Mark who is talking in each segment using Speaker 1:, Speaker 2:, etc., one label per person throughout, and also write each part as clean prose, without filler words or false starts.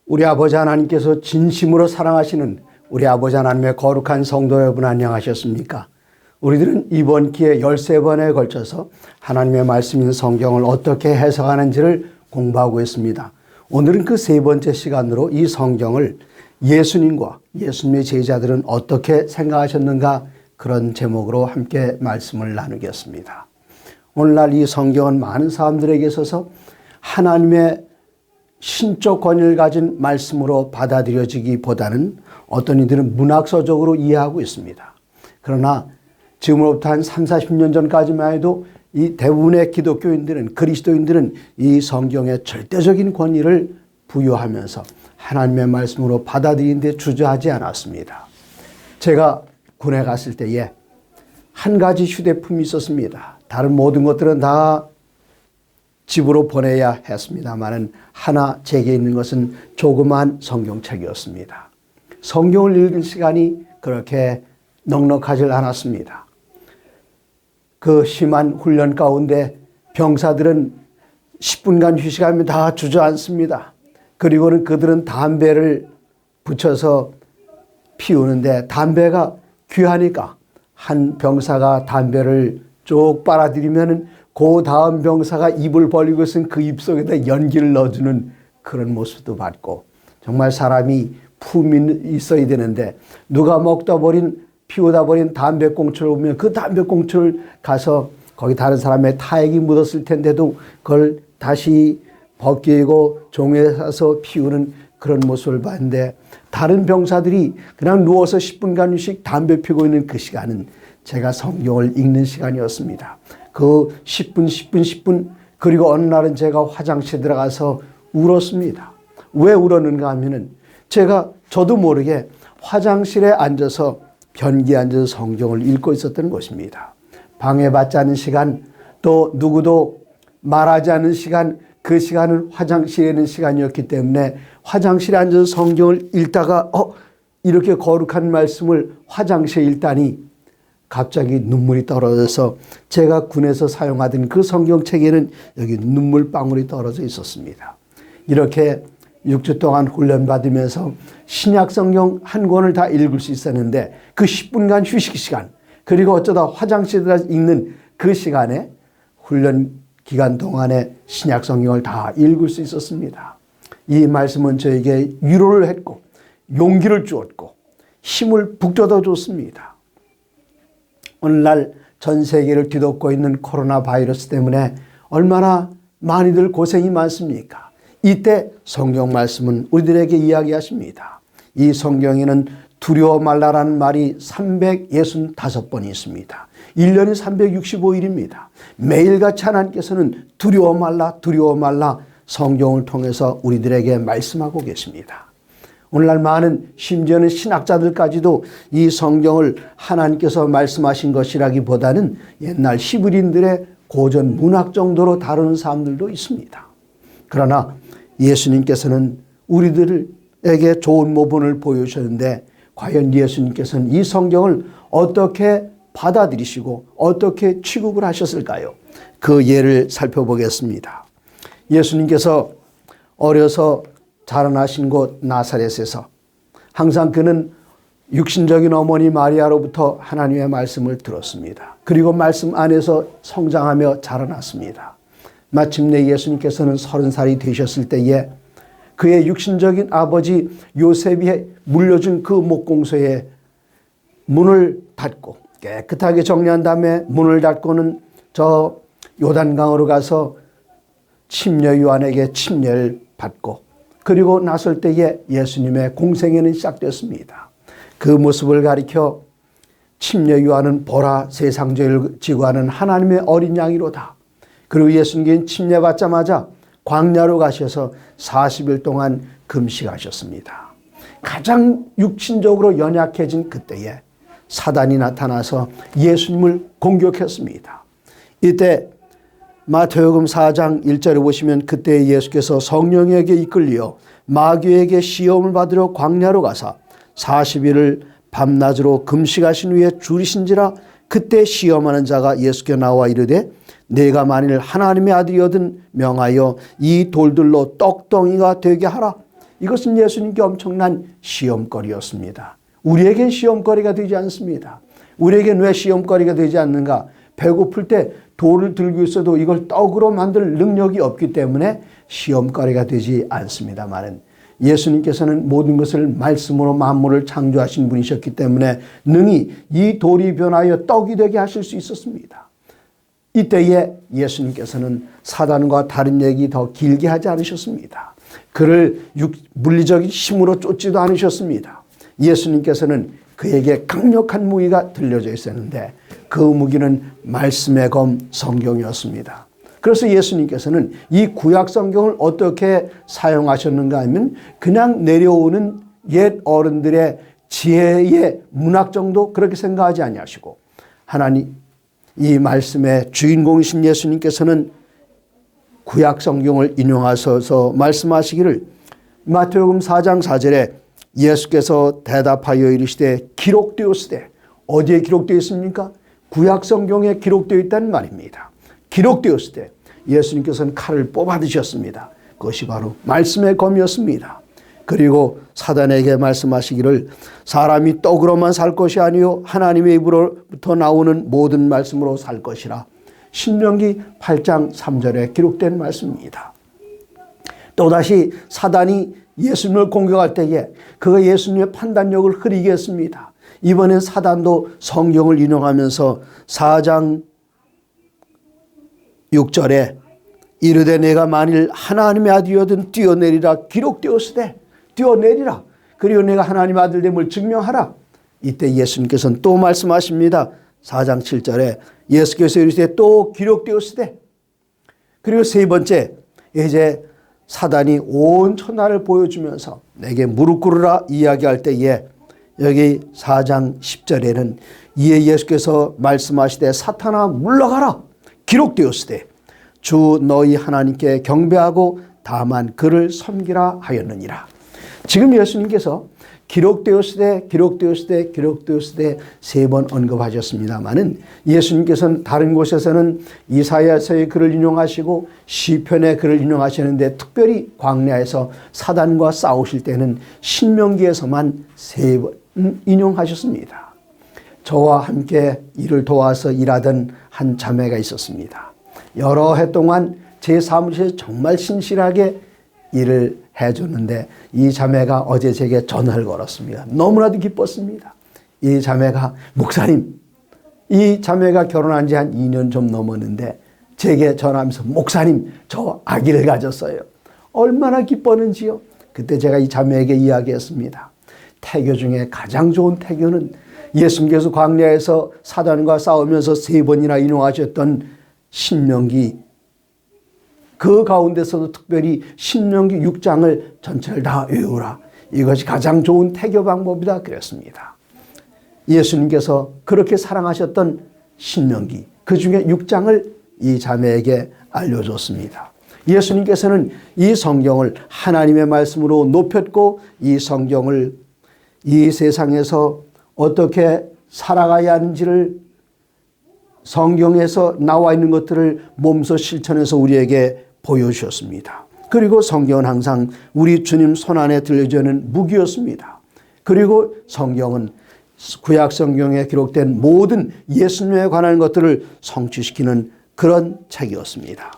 Speaker 1: 우리 아버지 하나님께서 진심으로 사랑하시는 우리 아버지 하나님의 거룩한 성도 여러분, 안녕하셨습니까? 우리들은 이번 기회에 13번에 걸쳐서 하나님의 말씀인 성경을 어떻게 해석하는지를 공부하고 있습니다. 오늘은 그 세 번째 시간으로 이 성경을 예수님과 예수님의 제자들은 어떻게 생각하셨는가, 그런 제목으로 함께 말씀을 나누겠습니다. 오늘날 이 성경은 많은 사람들에게 있어서 하나님의 신적 권위를 가진 말씀으로 받아들여지기보다는 어떤 이들은 문학서적으로 이해하고 있습니다. 그러나 지금으로부터 한 30-40년 전까지만 해도 이 대부분의 기독교인들은, 그리스도인들은 이 성경에 절대적인 권위를 부여하면서 하나님의 말씀으로 받아들이는 데 주저하지 않았습니다. 제가 군에 갔을 때에 한 가지 휴대폰이 있었습니다. 다른 모든 것들은 다 집으로 보내야 했습니다만 하나 제게 있는 것은 조그만 성경책이었습니다. 성경을 읽을 시간이 그렇게 넉넉하지 않았습니다. 그 심한 훈련 가운데 병사들은 10분간 휴식하면 다 주저앉습니다. 그리고는 그들은 담배를 붙여서 피우는데 담배가 귀하니까 한 병사가 담배를 쭉 빨아들이면 그 다음 병사가 입을 벌리고 있은 그 입 속에다 연기를 넣어주는 그런 모습도 봤고, 정말 사람이 품이 있어야 되는데 누가 먹다 버린, 피우다 버린 담배꽁초를 보면 그 담배꽁초를 가서 거기 다른 사람의 타액이 묻었을 텐데도 그걸 다시 벗기고 종에 사서 피우는 그런 모습을 봤는데, 다른 병사들이 그냥 누워서 10분간 휴식 담배 피우고 있는 그 시간은 제가 성경을 읽는 시간이었습니다. 그 10분 그리고 어느 날은 제가 화장실에 들어가서 울었습니다. 왜 울었는가 하면은 저도 모르게 화장실에 앉아서 변기에 앉아서 성경을 읽고 있었던 것입니다. 방해받지 않은 시간, 또 누구도 말하지 않은 시간, 그 시간은 화장실에 있는 시간이었기 때문에 화장실에 앉아서 성경을 읽다가 이렇게 거룩한 말씀을 화장실에 읽다니 갑자기 눈물이 떨어져서 제가 군에서 사용하던 그 성경책에는 여기 눈물방울이 떨어져 있었습니다. 이렇게 6주 동안 훈련받으면서 신약 성경 한 권을 다 읽을 수 있었는데 그 10분간 휴식 시간, 그리고 어쩌다 화장실에 들어가서 읽는 그 시간에 훈련 기간 동안에 신약 성경을 다 읽을 수 있었습니다. 이 말씀은 저에게 위로를 했고 용기를 주었고 힘을 북돋아 줬습니다. 오늘날 전 세계를 뒤덮고 있는 코로나 바이러스 때문에 얼마나 많이들 고생이 많습니까? 이때 성경 말씀은 우리들에게 이야기하십니다. 이 성경에는 두려워 말라라는 말이 365번이 있습니다. 1년이 365일입니다. 매일같이 하나님께서는 두려워 말라 성경을 통해서 우리들에게 말씀하고 계십니다. 오늘날 많은, 심지어는 신학자들까지도 이 성경을 하나님께서 말씀하신 것이라기보다는 옛날 히브리인들의 고전 문학 정도로 다루는 사람들도 있습니다. 그러나 예수님께서는 우리들에게 좋은 모본을 보여주셨는데, 과연 예수님께서는 이 성경을 어떻게 받아들이시고 어떻게 취급을 하셨을까요? 그 예를 살펴보겠습니다. 예수님께서 어려서 자라나신 곳 나사렛에서 항상 그는 육신적인 어머니 마리아로부터 하나님의 말씀을 들었습니다. 그리고 말씀 안에서 성장하며 자라났습니다. 마침내 예수님께서는 30살이 되셨을 때에 그의 육신적인 아버지 요셉이 물려준 그 목공소에 문을 닫고 깨끗하게 정리한 다음에 문을 닫고는 저 요단강으로 가서 침례 요한에게 침례를 받고, 그리고 나설 때에 예수님의 공생애는 시작됐습니다. 그 모습을 가리켜 침례 요한은 보라, 세상 죄를 지고 하는 하나님의 어린 양이로다. 그리고 예수님께는 침례 받자마자 광야로 가셔서 40일 동안 금식하셨습니다. 가장 육신적으로 연약해진 그때에 사단이 나타나서 예수님을 공격했습니다. 이때 마태복음 4장 1절에 보시면, 그때 예수께서 성령에게 이끌려 마귀에게 시험을 받으러 광야로 가사 40일을 밤낮으로 금식하신 후에 줄이신지라, 그때 시험하는 자가 예수께 나와 이르되 내가 만일 하나님의 아들이거든 명하여 이 돌들로 떡덩이가 되게 하라. 이것은 예수님께 엄청난 시험거리였습니다. 우리에겐 시험거리가 되지 않습니다. 우리에겐 왜 시험거리가 되지 않는가? 배고플 때 돌을 들고 있어도 이걸 떡으로 만들 능력이 없기 때문에 시험거리가 되지 않습니다만은, 예수님께서는 모든 것을 말씀으로 만물을 창조하신 분이셨기 때문에 능히 이 돌이 변하여 떡이 되게 하실 수 있었습니다. 이때에 예수님께서는 사단과 다른 얘기 더 길게 하지 않으셨습니다. 그를 물리적인 힘으로 쫓지도 않으셨습니다. 예수님께서는 그에게 강력한 무기가 들려져 있었는데 그 무기는 말씀의 검 성경이었습니다. 그래서 예수님께서는 이 구약 성경을 어떻게 사용하셨는가 하면 그냥 내려오는 옛 어른들의 지혜의 문학 정도 그렇게 생각하지 아니하시고, 하나님 이 말씀의 주인공이신 예수님께서는 구약 성경을 인용하셔서 말씀하시기를, 마태복음 4장 4절에 예수께서 대답하여 이르시되 기록되었으되, 어디에 기록되어 있습니까? 구약 성경에 기록되어 있다는 말입니다. 기록되었을 때 예수님께서는 칼을 뽑아 드셨습니다. 그것이 바로 말씀의 검이었습니다. 그리고 사단에게 말씀하시기를 사람이 떡으로만 살 것이 아니요 하나님의 입으로부터 나오는 모든 말씀으로 살 것이라. 신명기 8장 3절에 기록된 말씀입니다. 또다시 사단이 예수님을 공격할 때에 그가 예수님의 판단력을 흐리게 했습니다. 이번엔 사단도 성경을 인용하면서 4장 6절에 이르되 내가 만일 하나님의 아들이거든 뛰어내리라 기록되었으되, 뛰어내리라. 그리고 내가 하나님의 아들됨을 증명하라. 이때 예수님께서는 또 말씀하십니다. 4장 7절에 예수께서 이르시되 또 기록되었으되. 그리고 세 번째, 이제 사단이 온 천하를 보여주면서 내게 무릎 꿇으라 이야기할 때에 여기 4장 10절에는 이에 예수께서 말씀하시되 사탄아 물러가라 기록되었으되 주 너희 하나님께 경배하고 다만 그를 섬기라 하였느니라. 지금 예수님께서 기록되었으되 기록되었으되 기록되었으되 세 번 언급하셨습니다마는, 예수님께서는 다른 곳에서는 이사야서의 글을 인용하시고 시편의 글을 인용하시는데 특별히 광야에서 사단과 싸우실 때는 신명기에서만 세 번 인용하셨습니다. 저와 함께 일을 도와서 일하던 한 자매가 있었습니다. 여러 해 동안 제 사무실에 정말 신실하게 일을 해줬는데 이 자매가 어제 제게 전화를 걸었습니다. 너무나도 기뻤습니다. 이 자매가 목사님, 이 자매가 결혼한 지 한 2년 좀 넘었는데 제게 전화하면서 목사님 저 아기를 가졌어요. 얼마나 기뻤는지요. 그때 제가 이 자매에게 이야기했습니다. 태교 중에 가장 좋은 태교는 예수님께서 광야에서 사단과 싸우면서 세 번이나 인용하셨던 신명기, 그 가운데서도 특별히 신명기 6장을 전체를 다 외우라. 이것이 가장 좋은 태교 방법이다 그랬습니다. 예수님께서 그렇게 사랑하셨던 신명기, 그 중에 6장을 이 자매에게 알려줬습니다. 예수님께서는 이 성경을 하나님의 말씀으로 높였고 이 성경을 이 세상에서 어떻게 살아가야 하는지를 성경에서 나와 있는 것들을 몸소 실천해서 우리에게 보여주셨습니다. 그리고 성경은 항상 우리 주님 손안에 들려주는 무기였습니다. 그리고 성경은 구약 성경에 기록된 모든 예수님에 관한 것들을 성취시키는 그런 책이었습니다.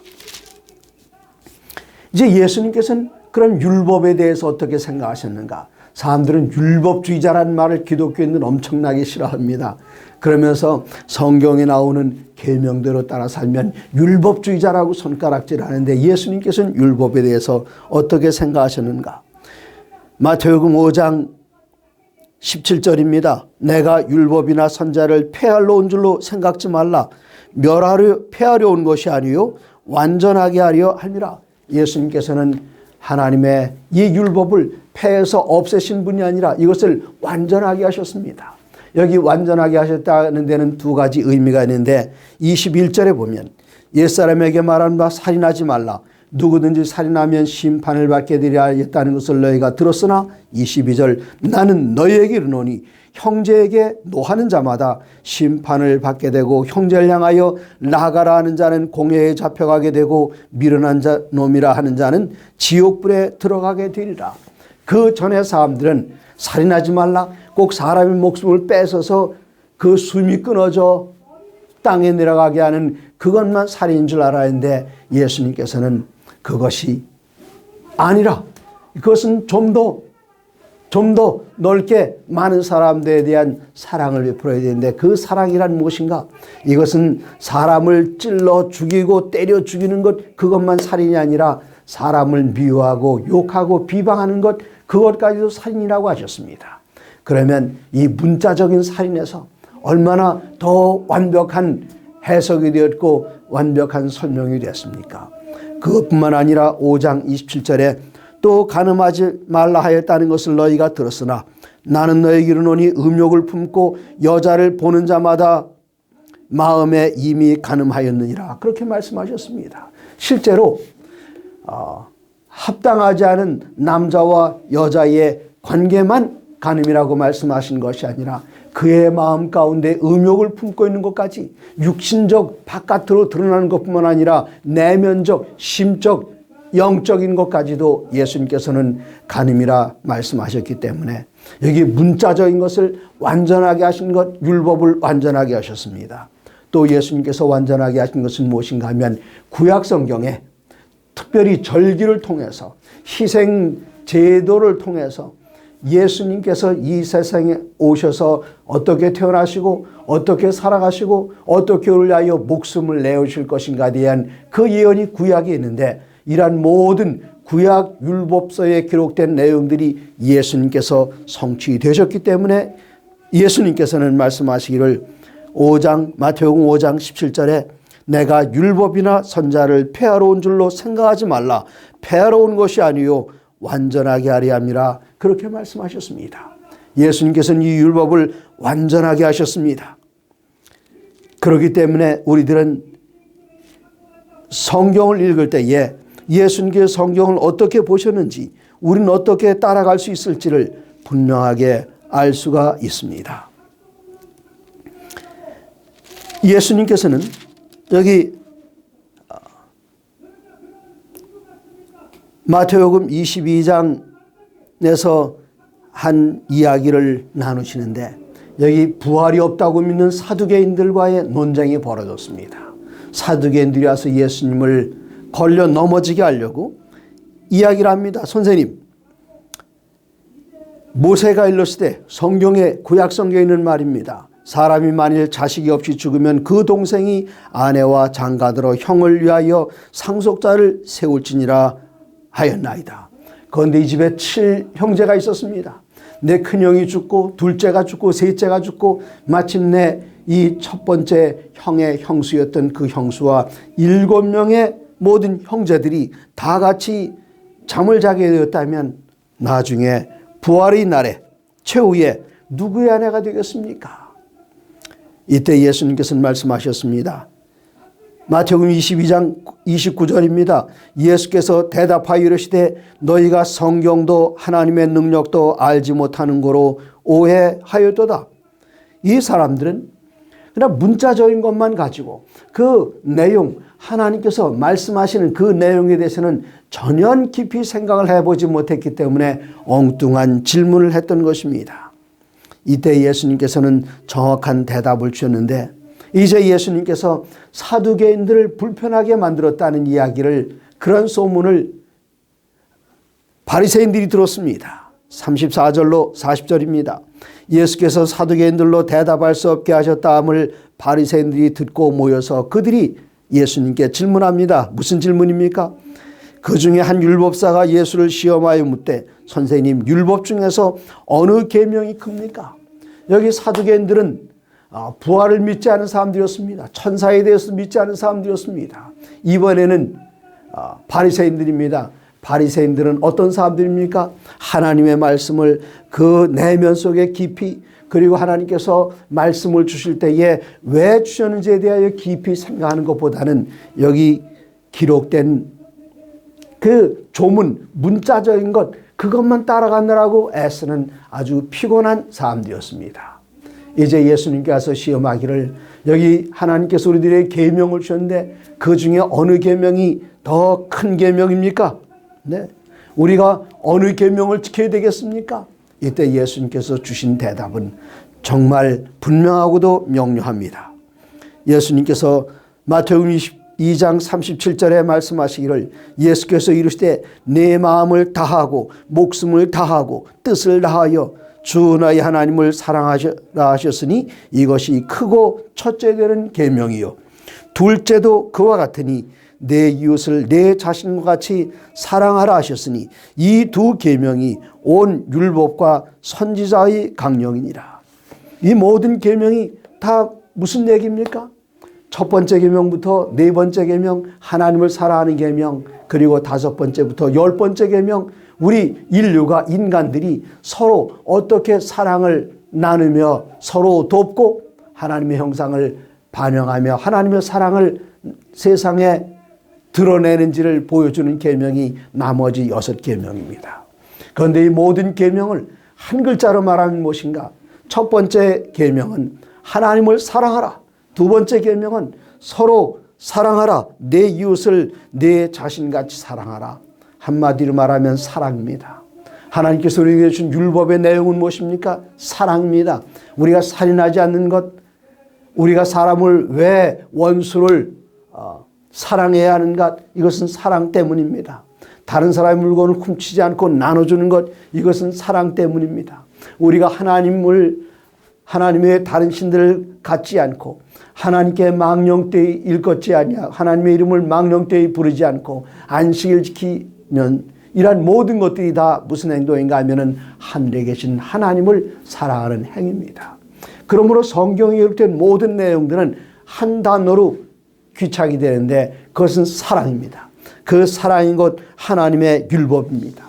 Speaker 1: 이제 예수님께서는 그런 율법에 대해서 어떻게 생각하셨는가? 사람들은 율법주의자라는 말을 기독교인들은 엄청나게 싫어합니다. 그러면서 성경에 나오는 계명대로 따라 살면 율법주의자라고 손가락질하는데, 예수님께서는 율법에 대해서 어떻게 생각하셨는가? 마태복음 5장 17절입니다. 내가 율법이나 선자를 폐하러 온 줄로 생각지 말라. 폐하려 온 것이 아니요 완전하게 하려 함이라. 예수님께서는 하나님의 이 율법을 폐해서 없애신 분이 아니라 이것을 완전하게 하셨습니다. 여기 완전하게 하셨다는 데는 두 가지 의미가 있는데, 21절에 보면 옛사람에게 말한 바 살인하지 말라. 누구든지 살인하면 심판을 받게 되리라 했다는 것을 너희가 들었으나 22절 나는 너희에게 이르노니 형제에게 노하는 자마다 심판을 받게 되고 형제를 향하여 나가라 하는 자는 공회에 잡혀가게 되고 미련한 자 놈이라 하는 자는 지옥불에 들어가게 되리라. 그 전에 사람들은 살인하지 말라, 꼭 사람의 목숨을 뺏어서 그 숨이 끊어져 땅에 내려가게 하는 그것만 살인인 줄 알았는데 예수님께서는 그것이 아니라 그것은 좀 더 넓게 많은 사람들에 대한 사랑을 베풀어야 되는데 그 사랑이란 무엇인가? 이것은 사람을 찔러 죽이고 때려 죽이는 것, 그것만 살인이 아니라 사람을 미워하고 욕하고 비방하는 것, 그것까지도 살인이라고 하셨습니다. 그러면 이 문자적인 살인에서 얼마나 더 완벽한 해석이 되었고 완벽한 설명이 되었습니까? 그것뿐만 아니라 5장 27절에 또 간음하지 말라 하였다는 것을 너희가 들었으나 나는 너희에게 이르노니 음욕을 품고 여자를 보는 자마다 마음에 이미 간음하였느니라. 그렇게 말씀하셨습니다. 실제로 합당하지 않은 남자와 여자의 관계만 간음이라고 말씀하신 것이 아니라 그의 마음 가운데 음욕을 품고 있는 것까지 육신적 바깥으로 드러나는 것뿐만 아니라 내면적, 심적, 영적인 것까지도 예수님께서는 간음이라 말씀하셨기 때문에 여기 문자적인 것을 완전하게 하신 것, 율법을 완전하게 하셨습니다. 또 예수님께서 완전하게 하신 것은 무엇인가 하면 구약 성경에 특별히 절기를 통해서 희생 제도를 통해서 예수님께서 이 세상에 오셔서 어떻게 태어나시고 어떻게 살아가시고 어떻게 우리를 위하여 목숨을 내어주실 것인가에 대한 그 예언이 구약에 있는데 이러한 모든 구약 율법서에 기록된 내용들이 예수님께서 성취되셨기 때문에 예수님께서는 말씀하시기를 마태복음 5장 17절에 내가 율법이나 선자를 폐하러 온 줄로 생각하지 말라. 폐하러 온 것이 아니요 완전하게 하려 함이라. 그렇게 말씀하셨습니다. 예수님께서는 이 율법을 완전하게 하셨습니다. 그렇기 때문에 우리들은 성경을 읽을 때에 예수님께서 성경을 어떻게 보셨는지 우리는 어떻게 따라갈 수 있을지를 분명하게 알 수가 있습니다. 예수님께서는 여기 마태복음 22장에서 한 이야기를 나누시는데 여기 부활이 없다고 믿는 사두개인들과의 논쟁이 벌어졌습니다. 사두개인들이 와서 예수님을 걸려 넘어지게 하려고 이야기를 합니다. 선생님, 모세가 일렀을 성경에 구약 성경에 있는 말입니다. 사람이 만일 자식이 없이 죽으면 그 동생이 아내와 장가들어 형을 위하여 상속자를 세울지니라 하였나이다. 그런데 이 집에 7형제가 있었습니다. 내 큰형이 죽고 둘째가 죽고 셋째가 죽고 마침내 이 첫 번째 형의 형수였던 그 형수와 7명의 모든 형제들이 다 같이 잠을 자게 되었다면 나중에 부활의 날에 최후에 누구의 아내가 되겠습니까? 이때 예수님께서는 말씀하셨습니다. 마태복음 22장 29절입니다. 예수께서 대답하여 이르시되 너희가 성경도 하나님의 능력도 알지 못하는 거로 오해하였도다. 이 사람들은 그냥 문자적인 것만 가지고 그 내용, 하나님께서 말씀하시는 그 내용에 대해서는 전혀 깊이 생각을 해보지 못했기 때문에 엉뚱한 질문을 했던 것입니다. 이때 예수님께서는 정확한 대답을 주셨는데 이제 예수님께서 사두개인들을 불편하게 만들었다는 이야기를, 그런 소문을 바리새인들이 들었습니다. 34절로 40절입니다. 예수께서 사두개인들로 대답할 수 없게 하셨다함을 바리새인들이 듣고 모여서 그들이 예수님께 질문합니다. 무슨 질문입니까? 그 중에 한 율법사가 예수를 시험하여 묻되 선생님, 율법 중에서 어느 계명이 큽니까? 여기 사두개인들은 부활을 믿지 않은 사람들이었습니다. 천사에 대해서 믿지 않은 사람들이었습니다. 이번에는 바리새인들입니다. 바리새인들은 어떤 사람들입니까? 하나님의 말씀을 그 내면 속에 깊이, 그리고 하나님께서 말씀을 주실 때에 왜 주셨는지에 대하여 깊이 생각하는 것보다는 여기 기록된 그 조문, 문자적인 것, 그것만 따라가느라고 애쓰는 아주 피곤한 사람들이었습니다. 이제 예수님께서 시험하기를 여기 하나님께서 우리들에게 계명을 주셨는데 그 중에 어느 계명이 더 큰 계명입니까? 네. 우리가 어느 계명을 지켜야 되겠습니까? 이때 예수님께서 주신 대답은 정말 분명하고도 명료합니다. 예수님께서 마태복음 22장 37절에 말씀하시기를 예수께서 이르시되 내 마음을 다하고 목숨을 다하고 뜻을 다하여 주 너희 하나님을 사랑하라 하셨으니 이것이 크고 첫째 되는 계명이요 둘째도 그와 같으니 내 이웃을 내 자신과 같이 사랑하라 하셨으니 이 두 계명이 온 율법과 선지자의 강령이니라. 이 모든 계명이 다 무슨 얘기입니까? 첫 번째 계명부터 네 번째 계명, 하나님을 사랑하는 계명, 그리고 다섯 번째부터 열 번째 계명, 우리 인류가 인간들이 서로 어떻게 사랑을 나누며 서로 돕고 하나님의 형상을 반영하며 하나님의 사랑을 세상에 드러내는지를 보여주는 계명이 나머지 6계명입니다. 그런데 이 모든 계명을 한 글자로 말하면 무엇인가? 첫 번째 계명은 하나님을 사랑하라. 두 번째 계명은 서로 사랑하라. 내 이웃을 내 자신같이 사랑하라. 한마디로 말하면 사랑입니다. 하나님께서 우리에게 주신 율법의 내용은 무엇입니까? 사랑입니다. 우리가 살인하지 않는 것, 우리가 사람을 왜 원수를 사랑해야 하는가? 이것은 사랑 때문입니다. 다른 사람의 물건을 훔치지 않고 나눠주는 것, 이것은 사랑 때문입니다. 우리가 하나님의 다른 신들을 갖지 않고 하나님께 망령되이 일컫지 아니하고 하나님의 이름을 망령되이 부르지 않고 안식일 지키면 이러한 모든 것들이 다 무슨 행동인가 하면은 하늘에 계신 하나님을 사랑하는 행위입니다. 그러므로 성경에 기록된 모든 내용들은 한 단어로 귀착이 되는데 그것은 사랑입니다. 그 사랑인 것 하나님의 율법입니다.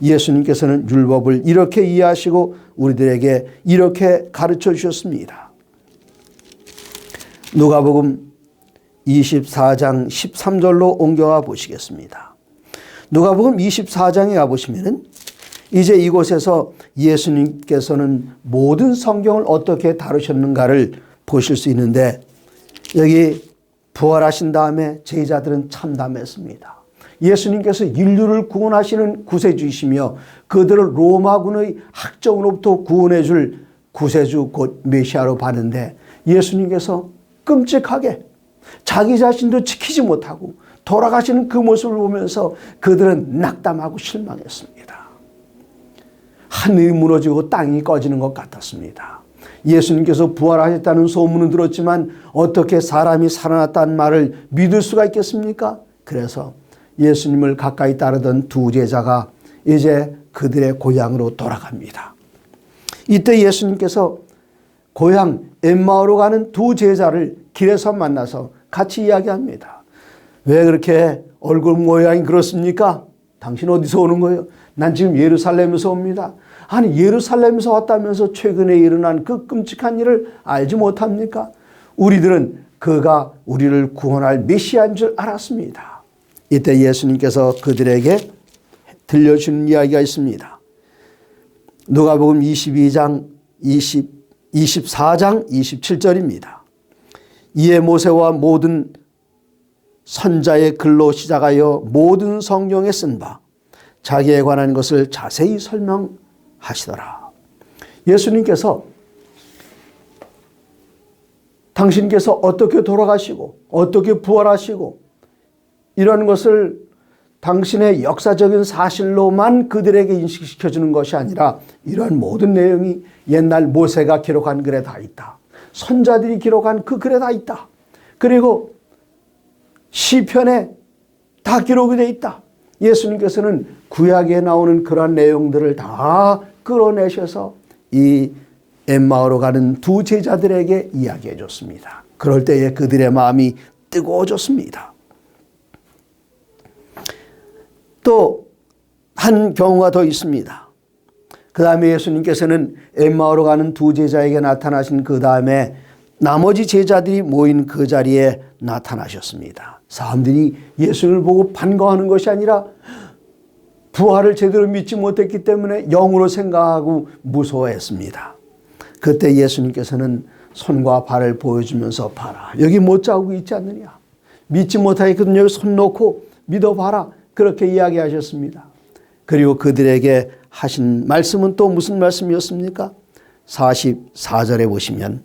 Speaker 1: 예수님께서는 율법을 이렇게 이해하시고 우리들에게 이렇게 가르쳐 주셨습니다. 누가복음 24장 13절로 옮겨가 보시겠습니다. 누가복음 24장에 가보시면은 이제 이곳에서 예수님께서는 모든 성경을 어떻게 다루셨는가를 보실 수 있는데 여기 부활하신 다음에 제자들은 참담했습니다. 예수님께서 인류를 구원하시는 구세주이시며 그들을 로마군의 학정으로부터 구원해 줄 구세주 곧 메시아로 봤는데 예수님께서 끔찍하게 자기 자신도 지키지 못하고 돌아가시는 그 모습을 보면서 그들은 낙담하고 실망했습니다. 하늘이 무너지고 땅이 꺼지는 것 같았습니다. 예수님께서 부활하셨다는 소문은 들었지만 어떻게 사람이 살아났다는 말을 믿을 수가 있겠습니까? 그래서 예수님을 가까이 따르던 두 제자가 이제 그들의 고향으로 돌아갑니다. 이때 예수님께서 고향 엠마오로 가는 두 제자를 길에서 만나서 같이 이야기합니다. 왜 그렇게 얼굴 모양이 그렇습니까? 당신 어디서 오는 거예요? 난 지금 예루살렘에서 옵니다. 아니 예루살렘에서 왔다면서 최근에 일어난 그 끔찍한 일을 알지 못합니까? 우리들은 그가 우리를 구원할 메시아인 줄 알았습니다. 이때 예수님께서 그들에게 들려주는 이야기가 있습니다. 누가복음 24장 27절입니다. 이에 모세와 모든 선자의 글로 시작하여 모든 성경에 쓴 바 자기에 관한 것을 자세히 설명하시더라. 예수님께서 당신께서 어떻게 돌아가시고 어떻게 부활하시고 이런 것을 당신의 역사적인 사실로만 그들에게 인식시켜주는 것이 아니라 이런 모든 내용이 옛날 모세가 기록한 글에 다 있다. 선자들이 기록한 그 글에 다 있다. 그리고 시편에 다 기록이 되어 있다. 예수님께서는 구약에 나오는 그러한 내용들을 다 끌어내셔서 이 엠마오로 가는 두 제자들에게 이야기해 줬습니다. 그럴 때에 그들의 마음이 뜨거워졌습니다. 또 한 경우가 더 있습니다. 그 다음에 예수님께서는 엠마오로 가는 두 제자에게 나타나신 그 다음에 나머지 제자들이 모인 그 자리에 나타나셨습니다. 사람들이 예수를 보고 반가워하는 것이 아니라 부활을 제대로 믿지 못했기 때문에 영으로 생각하고 무서워했습니다. 그때 예수님께서는 손과 발을 보여주면서 봐라. 여기 못자국이 있지 않느냐. 믿지 못하겠거든 여기 손 놓고 믿어봐라. 그렇게 이야기하셨습니다. 그리고 그들에게 하신 말씀은 또 무슨 말씀이었습니까? 44절에 보시면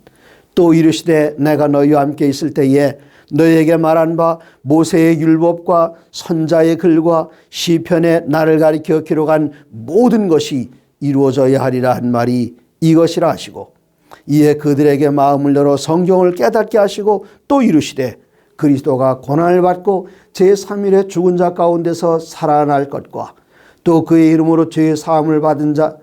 Speaker 1: 또 이르시되 내가 너희와 함께 있을 때에 너희에게 말한 바 모세의 율법과 선자의 글과 시편에 나를 가리켜 기록한 모든 것이 이루어져야 하리라 한 말이 이것이라 하시고 이에 그들에게 마음을 열어 성경을 깨닫게 하시고 또 이르시되 그리스도가 고난을 받고 제3일에 죽은 자 가운데서 살아날 것과 또 그의 이름으로 죄의 사함을 받은 자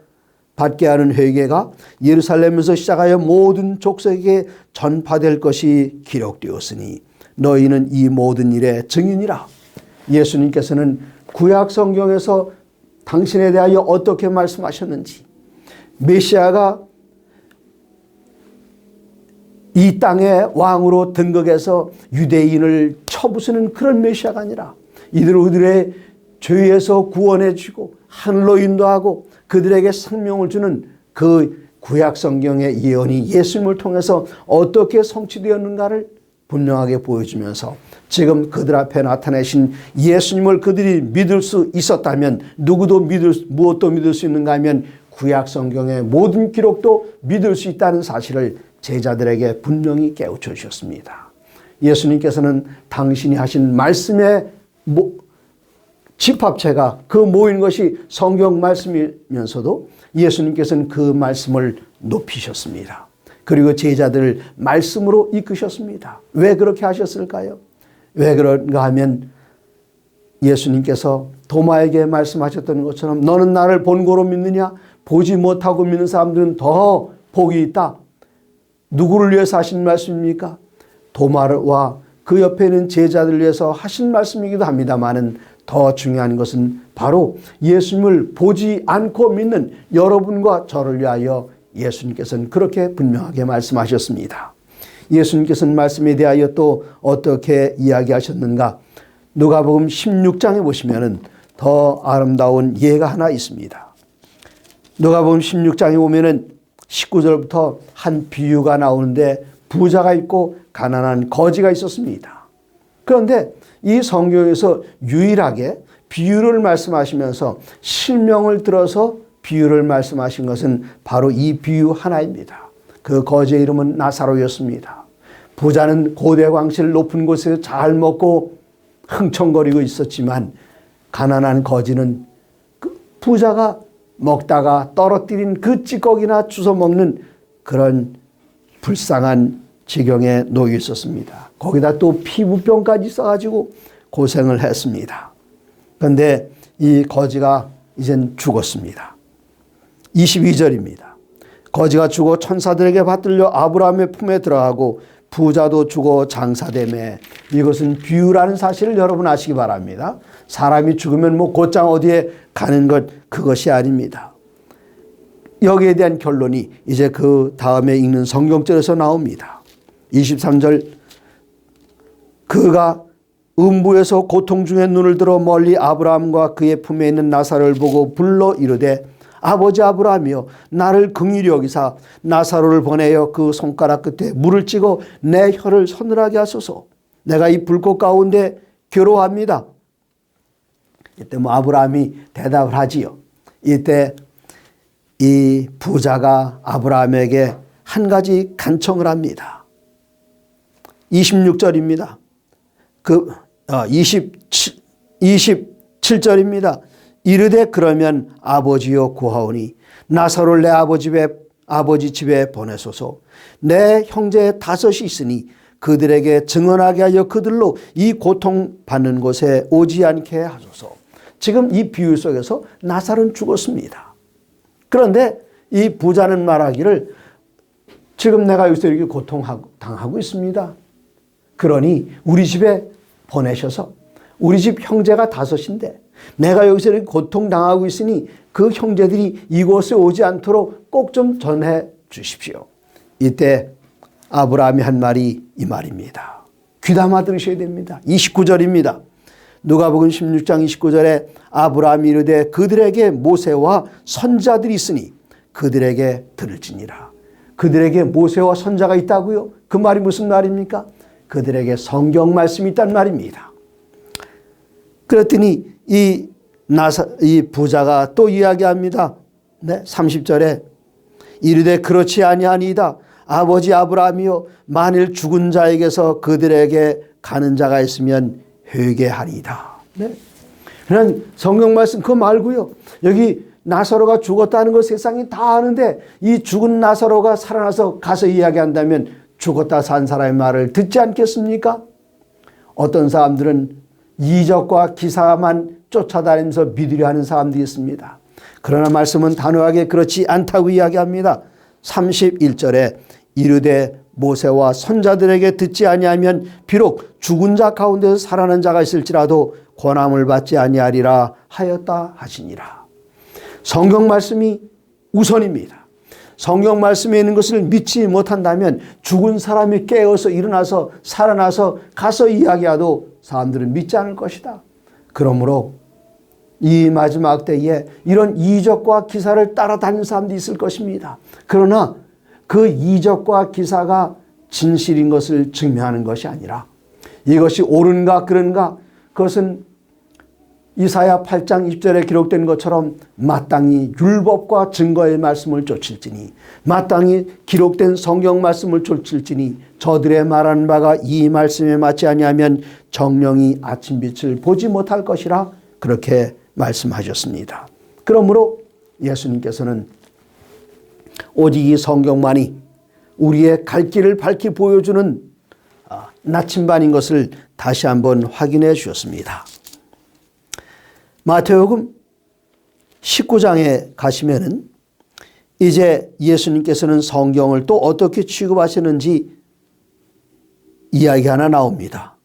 Speaker 1: 받게 하는 회개가 예루살렘에서 시작하여 모든 족속에게 전파될 것이 기록되었으니 너희는 이 모든 일의 증인이라. 예수님께서는 구약 성경에서 당신에 대하여 어떻게 말씀하셨는지, 메시아가 이 땅의 왕으로 등극해서 유대인을 쳐부수는 그런 메시아가 아니라 이들의 죄에서 구원해 주고 하늘로 인도하고 그들에게 생명을 주는 그 구약 성경의 예언이 예수님을 통해서 어떻게 성취되었는가를 분명하게 보여주면서 지금 그들 앞에 나타내신 예수님을 그들이 믿을 수 있었다면 무엇도 믿을 수 있는가 하면 구약 성경의 모든 기록도 믿을 수 있다는 사실을 제자들에게 분명히 깨우쳐 주셨습니다. 예수님께서는 당신이 하신 말씀의 집합체가 그 모인 것이 성경 말씀이면서도 예수님께서는 그 말씀을 높이셨습니다. 그리고 제자들을 말씀으로 이끄셨습니다. 왜 그렇게 하셨을까요? 왜 그런가 하면 예수님께서 도마에게 말씀하셨던 것처럼 너는 나를 본고로 믿느냐? 보지 못하고 믿는 사람들은 더 복이 있다. 누구를 위해서 하신 말씀입니까? 도마와 그 옆에 있는 제자들을 위해서 하신 말씀이기도 합니다만은 더 중요한 것은 바로 예수님을 보지 않고 믿는 여러분과 저를 위하여 예수님께서는 그렇게 분명하게 말씀하셨습니다. 예수님께서는 말씀에 대하여 또 어떻게 이야기하셨는가? 누가복음 16장에 보시면은 더 아름다운 예가 하나 있습니다. 누가복음 16장에 보면은 19절부터 한 비유가 나오는데 부자가 있고 가난한 거지가 있었습니다. 그런데 이 성경에서 유일하게 비유를 말씀하시면서 실명을 들어서 비유를 말씀하신 것은 바로 이 비유 하나입니다. 그 거지의 이름은 나사로였습니다. 부자는 고대 광실 높은 곳에서 잘 먹고 흥청거리고 있었지만 가난한 거지는 그 부자가 먹다가 떨어뜨린 그 찌꺼기나 주워 먹는 그런 불쌍한 지경에 놓여 있었습니다. 거기다 또 피부병까지 있어가지고 고생을 했습니다. 그런데 이 거지가 이젠 죽었습니다. 22절입니다. 거지가 죽어 천사들에게 받들려 아브라함의 품에 들어가고 부자도 죽어 장사되매. 이것은 비유라는 사실을 여러분 아시기 바랍니다. 사람이 죽으면 뭐 곧장 어디에 가는 것 그것이 아닙니다. 여기에 대한 결론이 이제 그 다음에 읽는 성경절에서 나옵니다. 23절 그가 음부에서 고통 중에 눈을 들어 멀리 아브라함과 그의 품에 있는 나사로를 보고 불러 이르되 아버지 아브라함이여 나를 긍휼히 여기사 나사로를 보내어 그 손가락 끝에 물을 찍어 내 혀를 서늘하게 하소서. 내가 이 불꽃 가운데 괴로워합니다. 이때 아브라함이 대답을 하지요. 이때 이 부자가 아브라함에게 한 가지 간청을 합니다. 26절입니다. 27절입니다. 이르되 그러면 아버지여 구하오니 나사로를 내 아버지 집에 보내소서. 내 형제 5이 있으니 그들에게 증언하게 하여 그들로 이 고통받는 곳에 오지 않게 하소서. 지금 이 비유 속에서 나사로는 죽었습니다. 그런데 이 부자는 말하기를 지금 내가 여기서 이렇게 고통당하고 있습니다. 그러니 우리 집에 보내셔서 우리 집 형제가 5인데 내가 여기서 이렇게 고통당하고 있으니 그 형제들이 이곳에 오지 않도록 꼭 좀 전해 주십시오. 이때 아브라함이 한 말이 이 말입니다. 귀담아 들으셔야 됩니다. 29절입니다. 누가복음 16장 29절에 아브라함이 이르되 그들에게 모세와 선자들이 있으니 그들에게 들을지니라. 그들에게 모세와 선자가 있다고요? 그 말이 무슨 말입니까? 그들에게 성경 말씀이 있단 말입니다. 그랬더니 이 이 부자가 또 이야기합니다. 네, 30절에 이르되 그렇지 아니하니이다. 아버지 아브라함이여 만일 죽은 자에게서 그들에게 가는 자가 있으면 회개하리이다. 네. 그냥 성경 말씀 그거 말고요. 여기 나사로가 죽었다는 거 세상이 다 아는데 이 죽은 나사로가 살아나서 가서 이야기한다면 죽었다 산 사람의 말을 듣지 않겠습니까? 어떤 사람들은 이적과 기사만 쫓아다니면서 믿으려 하는 사람들이 있습니다. 그러나 말씀은 단호하게 그렇지 않다고 이야기합니다. 31절에 이르되 모세와 선자들에게 듣지 아니하면 비록 죽은 자 가운데서 살아난 자가 있을지라도 권함을 받지 아니하리라 하였다 하시니라. 성경 말씀이 우선입니다. 성경 말씀에 있는 것을 믿지 못한다면 죽은 사람이 깨어서 일어나서 살아나서 가서 이야기해도 사람들은 믿지 않을 것이다. 그러므로 이 마지막 때에 이런 이적과 기사를 따라다니는 사람들이 있을 것입니다. 그러나 그 이적과 기사가 진실인 것을 증명하는 것이 아니라 이것이 옳은가 그런가 그것은 이사야 8장 20절에 기록된 것처럼 마땅히 율법과 증거의 말씀을 쫓을지니 마땅히 기록된 성경 말씀을 쫓을지니 저들의 말하는 바가 이 말씀에 맞지 아니하면 정령이 아침빛을 보지 못할 것이라 그렇게 말씀하셨습니다. 그러므로 예수님께서는 오직 이 성경만이 우리의 갈 길을 밝히 보여주는 나침반인 것을 다시 한번 확인해 주셨습니다. 마태복음 19장에 가시면은 이제 예수님께서는 성경을 또 어떻게 취급하시는지 이야기 하나 나옵니다.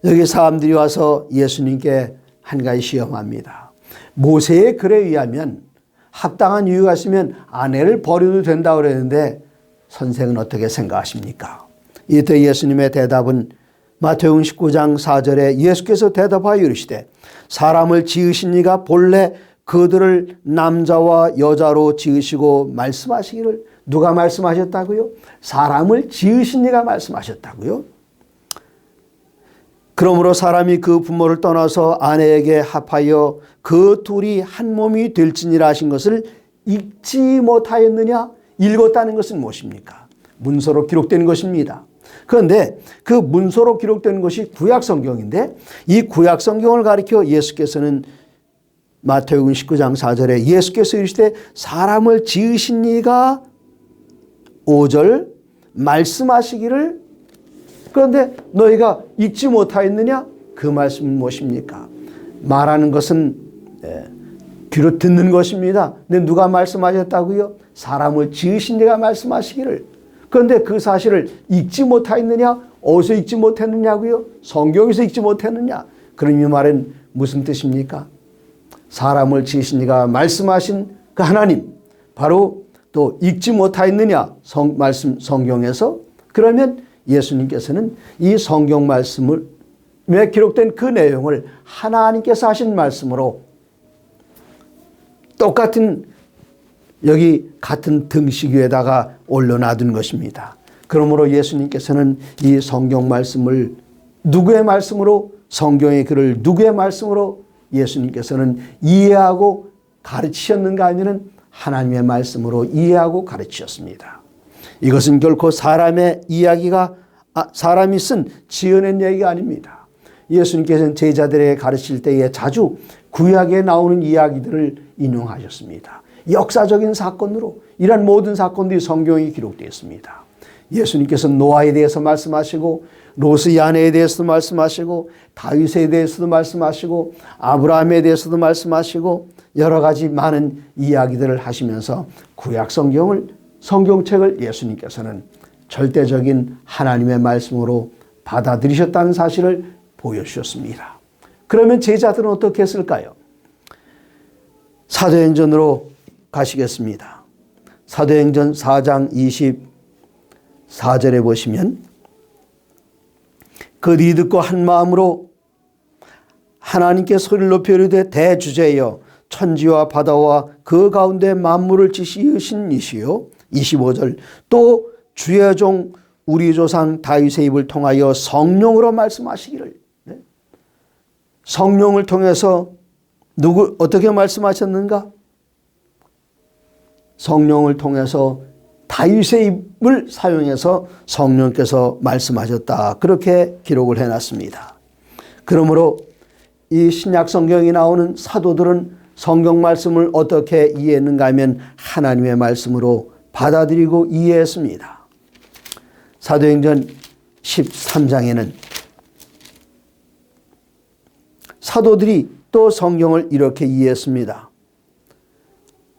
Speaker 1: 여기 사람들이 와서 예수님께 한 가지 시험합니다. 모세의 글에 의하면 합당한 이유가 있으면 아내를 버려도 된다고 그랬는데 선생은 어떻게 생각하십니까? 이때 예수님의 대답은 마태복음 19장 4절에 예수께서 대답하여 이르시되 사람을 지으신 이가 본래 그들을 남자와 여자로 지으시고 말씀하시기를 누가 말씀하셨다고요? 사람을 지으신 이가 말씀하셨다고요? 그러므로 사람이 그 부모를 떠나서 아내에게 합하여 그 둘이 한 몸이 될지니라 하신 것을 읽지 못하였느냐? 읽었다는 것은 무엇입니까? 문서로 기록된 것입니다. 그런데 그 문서로 기록된 것이 구약성경인데 이 구약성경을 가리켜 예수께서는 마태복음 19장 4절에 예수께서 이르시되 사람을 지으신 이가 5절 말씀하시기를 그런데 너희가 읽지 못하였느냐? 그 말씀은 무엇입니까? 말하는 것은 귀로 듣는 것입니다. 근데 누가 말씀하셨다고요? 사람을 지으신 이가 말씀하시기를. 그런데 그 사실을 읽지 못하였느냐? 어디서 읽지 못했느냐고요? 성경에서 읽지 못했느냐? 그럼 이 말은 무슨 뜻입니까? 사람을 지으신 이가 말씀하신 그 하나님, 바로 또 읽지 못하였느냐? 성경에서? 그러면 예수님께서는 이 성경 말씀에 기록된 그 내용을 하나님께서 하신 말씀으로 똑같은 여기 같은 등식 위에다가 올려놔둔 것입니다. 그러므로 예수님께서는 이 성경 말씀을 누구의 말씀으로 성경의 글을 누구의 말씀으로 예수님께서는 이해하고 가르치셨는가 하면은 하나님의 말씀으로 이해하고 가르치셨습니다. 이것은 결코 사람의 이야기가 사람이 쓴 지어낸 이야기가 아닙니다. 예수님께서는 제자들에게 가르칠 때에 자주 구약에 나오는 이야기들을 인용하셨습니다. 역사적인 사건으로 이런 모든 사건들이 성경에 기록되어 있습니다. 예수님께서는 노아에 대해서 말씀하시고 롯의 아내에 대해서도 말씀하시고 다윗에 대해서도 말씀하시고 아브라함에 대해서도 말씀하시고 여러 가지 많은 이야기들을 하시면서 구약 성경책을 예수님께서는 절대적인 하나님의 말씀으로 받아들이셨다는 사실을 보여주셨습니다. 그러면 제자들은 어떻게 했을까요? 사도행전으로 가시겠습니다. 사도행전 4장 24절에 보시면 그들이 듣고 한 마음으로 하나님께 소리를 높여 이르되 대주제여 천지와 바다와 그 가운데 만물을 지으신 이시요 25절 또 주의 종 우리 조상 다윗의 입을 통하여 성령으로 말씀하시기를 성령을 통해서 어떻게 말씀하셨는가? 성령을 통해서 다윗의 입을 사용해서 성령께서 말씀하셨다. 그렇게 기록을 해놨습니다. 그러므로 이 신약 성경이 나오는 사도들은 성경 말씀을 어떻게 이해했는가 하면 하나님의 말씀으로 받아들이고 이해했습니다. 사도행전 13장에는 사도들이 또 성경을 이렇게 이해했습니다.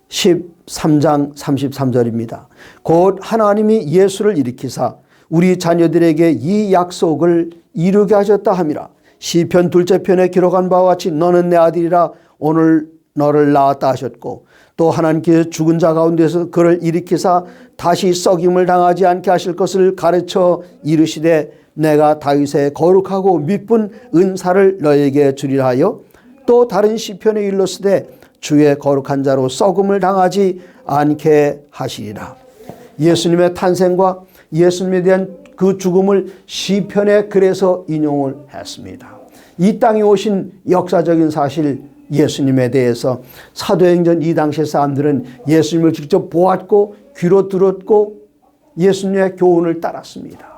Speaker 1: 13장 33절입니다. 곧 하나님이 예수를 일으키사 우리 자녀들에게 이 약속을 이루게 하셨다 함이라. 시편 둘째 편에 기록한 바와 같이 너는 내 아들이라 오늘 너를 낳았다 하셨고 또 하나님께서 죽은 자 가운데서 그를 일으키사 다시 썩임을 당하지 않게 하실 것을 가르쳐 이르시되 내가 다윗의 거룩하고 미쁜 은사를 너에게 주리라 하여 또 다른 시편에 일렀으되 주의 거룩한 자로 썩음을 당하지 않게 하시리라. 예수님의 탄생과 예수님에 대한 그 죽음을 시편에 그래서 인용을 했습니다. 이 땅에 오신 역사적인 사실 예수님에 대해서 사도행전 이 당시 사람들은 예수님을 직접 보았고 귀로 들었고 예수님의 교훈을 따랐습니다.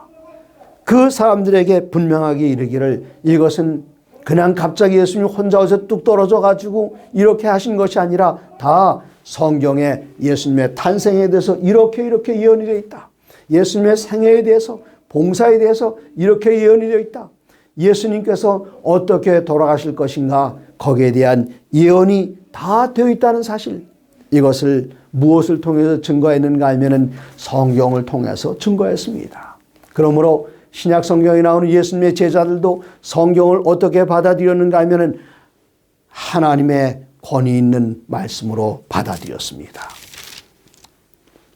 Speaker 1: 그 사람들에게 분명하게 이르기를 이것은 그냥 갑자기 예수님 혼자 어디서 뚝 떨어져 가지고 이렇게 하신 것이 아니라 다 성경에 예수님의 탄생에 대해서 이렇게 예언이 되어 있다. 예수님의 생애에 대해서 봉사에 대해서 이렇게 예언이 되어 있다. 예수님께서 어떻게 돌아가실 것인가 거기에 대한 예언이 다 되어 있다는 사실, 이것을 무엇을 통해서 증거했는가 하면은 성경을 통해서 증거했습니다. 그러므로 신약 성경에 나오는 예수님의 제자들도 성경을 어떻게 받아들였는가 하면은 하나님의 권위 있는 말씀으로 받아들였습니다.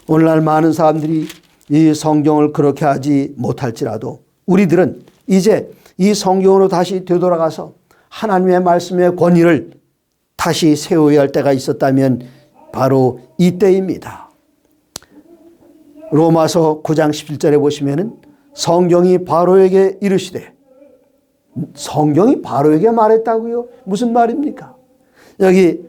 Speaker 1: 오늘날 많은 사람들이 이 성경을 그렇게 하지 못할지라도 우리들은 이제 이 성경으로 다시 되돌아가서 하나님의 말씀의 권위를 다시 세워야 할 때가 있었다면 바로 이때입니다. 로마서 9장 17절에 보시면은 성경이 바로에게 이르시되, 성경이 바로에게 말했다고요? 무슨 말입니까? 여기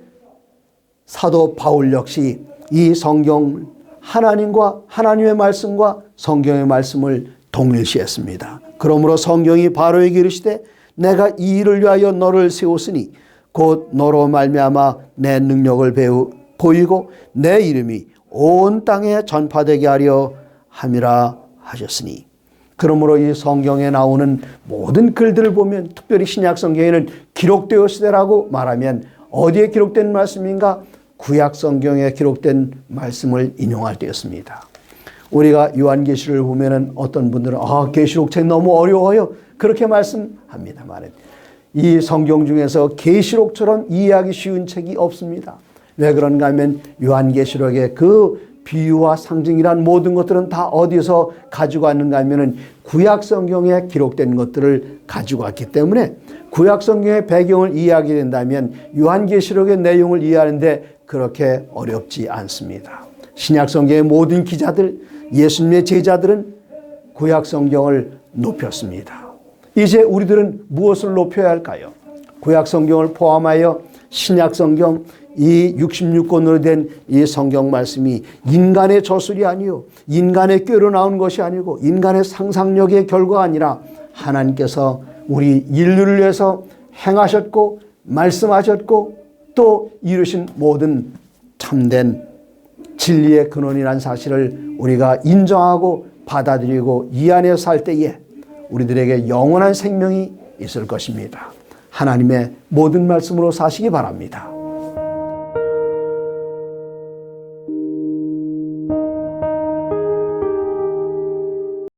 Speaker 1: 사도 바울 역시 이 성경 하나님과 하나님의 말씀과 성경의 말씀을 동일시했습니다. 그러므로 성경이 바로에게 이르시되 내가 이 일을 위하여 너를 세웠으니 곧 너로 말미암아 내 능력을 보이고 내 이름이 온 땅에 전파되게 하려 함이라 하셨으니. 그러므로 이 성경에 나오는 모든 글들을 보면 특별히 신약 성경에는 기록되었으되라고 말하면 어디에 기록된 말씀인가? 구약 성경에 기록된 말씀을 인용할 때였습니다. 우리가 요한계시록을 보면은 어떤 분들은 계시록책 너무 어려워요 그렇게 말씀합니다만 이 성경 중에서 계시록처럼 이해하기 쉬운 책이 없습니다. 왜 그런가 하면 요한계시록의 그 비유와 상징이란 모든 것들은 다 어디서 가지고 왔는가 하면은 구약 성경에 기록된 것들을 가지고 왔기 때문에 구약 성경의 배경을 이해하게 된다면 요한계시록의 내용을 이해하는데 그렇게 어렵지 않습니다. 신약 성경의 모든 기자들, 예수님의 제자들은 구약 성경을 높였습니다. 이제 우리들은 무엇을 높여야 할까요? 구약 성경을 포함하여 신약 성경 이 66권으로 된 이 성경 말씀이 인간의 저술이 아니요 인간의 꾀로 나온 것이 아니고 인간의 상상력의 결과가 아니라 하나님께서 우리 인류를 위해서 행하셨고 말씀하셨고 또 이루신 모든 참된 진리의 근원이라는 사실을 우리가 인정하고 받아들이고 이 안에 살 때에 우리들에게 영원한 생명이 있을 것입니다. 하나님의 모든 말씀으로 사시기 바랍니다.